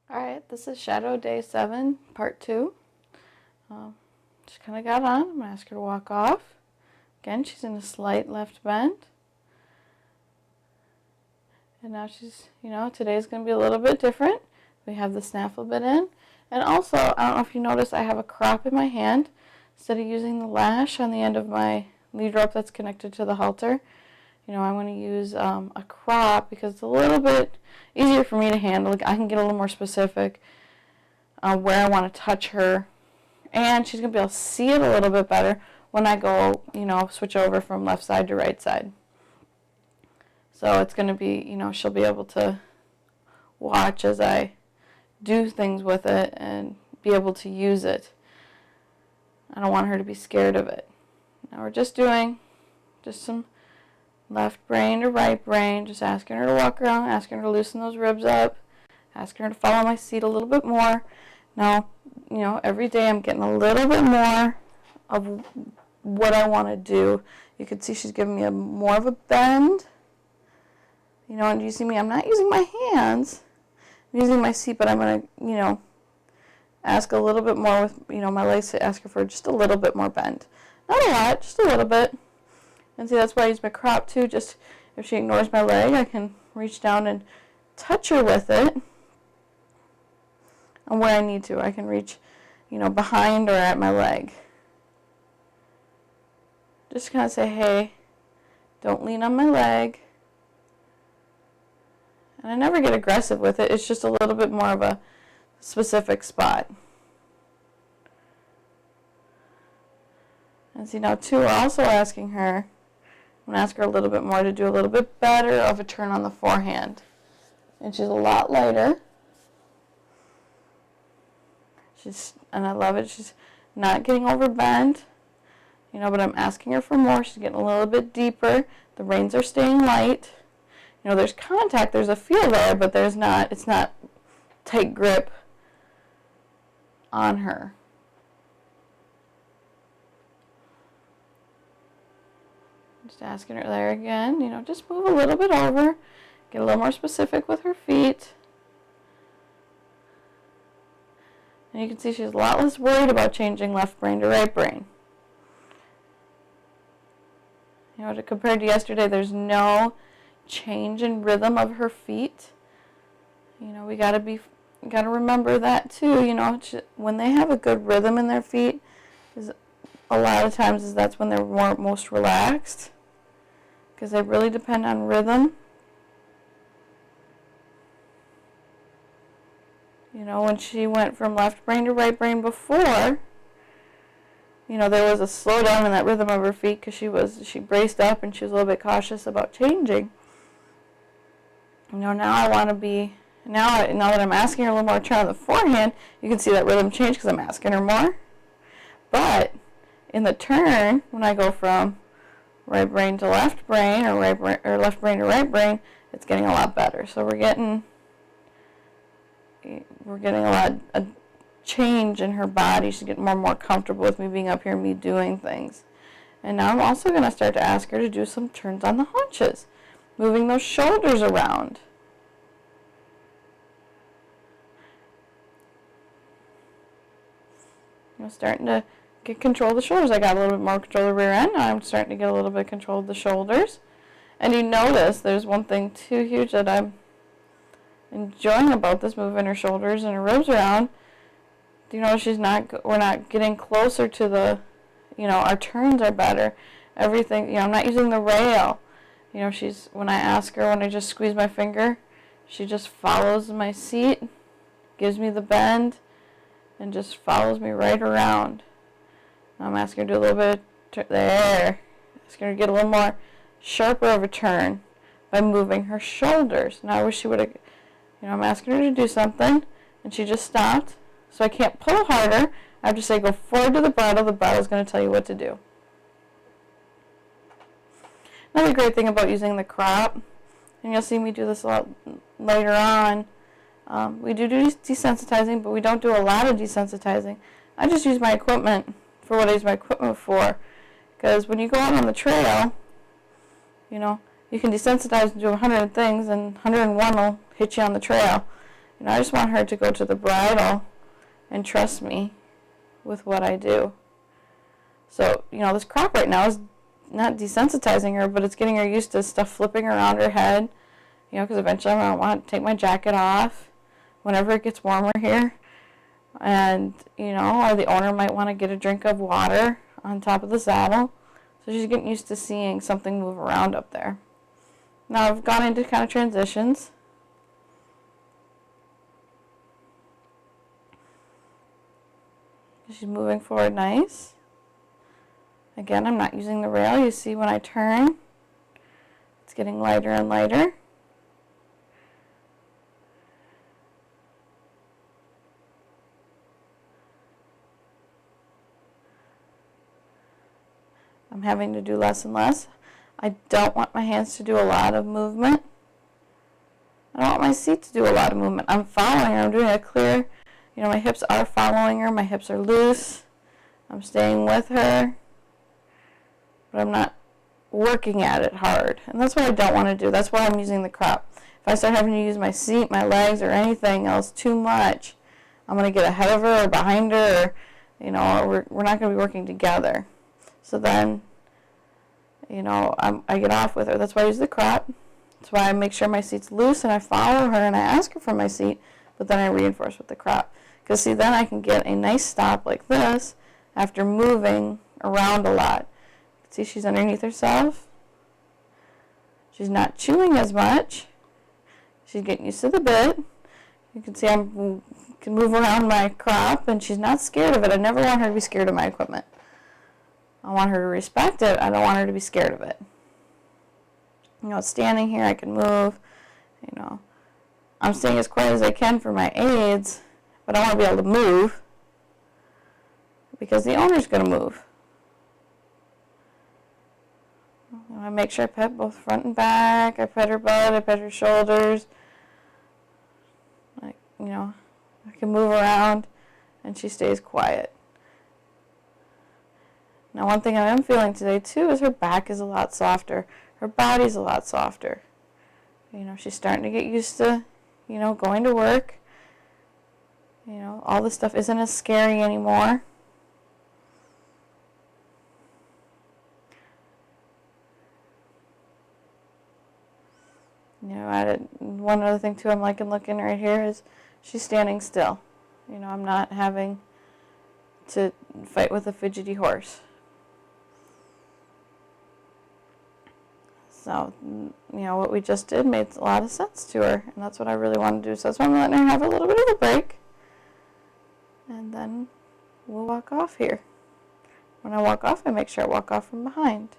Alright, this is Shadow Day 7, Part 2. Just kind of got on. I'm going to ask her to walk off. Again, she's in a slight left bend. And now she's, today's going to be a little bit different. We have the snaffle bit in. And also, I don't know if you noticed, I have a crop in my hand. Instead of using the lash on the end of my lead rope that's connected to the halter, I'm going to use a crop because it's a little bit easier for me to handle. I can get a little more specific where I want to touch her. And she's going to be able to see it a little bit better when I go, switch over from left side to right side. So it's going to be, she'll be able to watch as I do things with it and be able to use it. I don't want her to be scared of it. Now we're just doing some left brain to right brain, just asking her to walk around, asking her to loosen those ribs up, asking her to follow my seat a little bit more. Now, every day I'm getting a little bit more of what I want to do. You can see she's giving me more of a bend. And you see me, I'm not using my hands. I'm using my seat, but I'm going to, ask a little bit more with, my legs to ask her for just a little bit more bend. Not a lot, just a little bit. And see, that's why I use my crop too. Just if she ignores my leg, I can reach down and touch her with it. And where I need to, I can reach, behind or at my leg. Just kind of say, hey, don't lean on my leg. And I never get aggressive with it. It's just a little bit more of a specific spot. And see, now too, we're also asking her, I'm going to ask her a little bit more to do a little bit better of a turn on the forehand. And she's a lot lighter. And I love it. She's not getting overbent, but I'm asking her for more. She's getting a little bit deeper. The reins are staying light. There's contact, there's a feel there, but it's not tight grip on her. Just asking her there again, just move a little bit over, get a little more specific with her feet. And you can see she's a lot less worried about changing left brain to right brain. Compared to yesterday, there's no change in rhythm of her feet. We gotta remember that too. When they have a good rhythm in their feet, a lot of times that's when they're most relaxed, because they really depend on rhythm. When she went from left brain to right brain before, there was a slowdown in that rhythm of her feet because she braced up and she was a little bit cautious about changing. Now I want to be, now that I'm asking her a little more to turn on the forehand, you can see that rhythm change because I'm asking her more. But in the turn, when I go from right brain to left brain or left brain to right brain, it's getting a lot better. So we're getting a change in her body. She's getting more and more comfortable with me being up here and me doing things. And now I'm also going to start to ask her to do some turns on the haunches, moving those shoulders around. Starting to get control of the shoulders. I got a little bit more control of the rear end. Now I'm starting to get a little bit of control of the shoulders. And you notice there's one thing too huge that I'm enjoying about this, moving her shoulders and her ribs around. We're not getting closer to the, our turns are better. Everything, I'm not using the rail. When I ask her, when I just squeeze my finger, she just follows my seat, gives me the bend, and just follows me right around. Now I'm asking her to do a little bit there. Asking her to get a little more sharper of a turn by moving her shoulders. Now I wish she would have, I'm asking her to do something, and she just stopped. So I can't pull harder. I have to say go forward to the bridle. The bridle is going to tell you what to do. Another great thing about using the crop, and you'll see me do this a lot later on, we do desensitizing, but we don't do a lot of desensitizing. I just use my equipment for what I use my equipment for, because when you go out on the trail, you can desensitize and do 100 things, and 101 will hit you on the trail. I just want her to go to the bridle and trust me with what I do. So, this crop right now is not desensitizing her, but it's getting her used to stuff flipping around her head, because eventually I'm going to want to take my jacket off whenever it gets warmer here. And, or the owner might want to get a drink of water on top of the saddle. So she's getting used to seeing something move around up there. Now I've gone into kind of transitions. She's moving forward nice. Again, I'm not using the rail. You see when I turn, it's getting lighter and lighter. I'm having to do less and less. I don't want my hands to do a lot of movement. I don't want my seat to do a lot of movement. I'm following her. I'm doing a clear, my hips are following her. My hips are loose. I'm staying with her. But I'm not working at it hard. And that's what I don't want to do. That's why I'm using the crop. If I start having to use my seat, my legs, or anything else too much, I'm going to get ahead of her or behind her, or, we're not going to be working together. So then, I get off with her. That's why I use the crop. That's why I make sure my seat's loose and I follow her and I ask her for my seat, but then I reinforce with the crop. Because see, then I can get a nice stop like this after moving around a lot. See, she's underneath herself. She's not chewing as much. She's getting used to the bit. You can see I can move around my crop and she's not scared of it. I never want her to be scared of my equipment. I want her to respect it. I don't want her to be scared of it. Standing here, I can move. I'm staying as quiet as I can for my aids, but I want to be able to move because the owner's going to move. I make sure I pet both front and back. I pet her butt. I pet her shoulders. I can move around, and she stays quiet. Now, one thing I am feeling today, too, is her back is a lot softer. Her body's a lot softer. She's starting to get used to, going to work. All this stuff isn't as scary anymore. One other thing, too, I'm liking looking right here is she's standing still. I'm not having to fight with a fidgety horse. So, what we just did made a lot of sense to her, and that's what I really want to do. So that's why I'm letting her have a little bit of a break, and then we'll walk off here. When I walk off, I make sure I walk off from behind.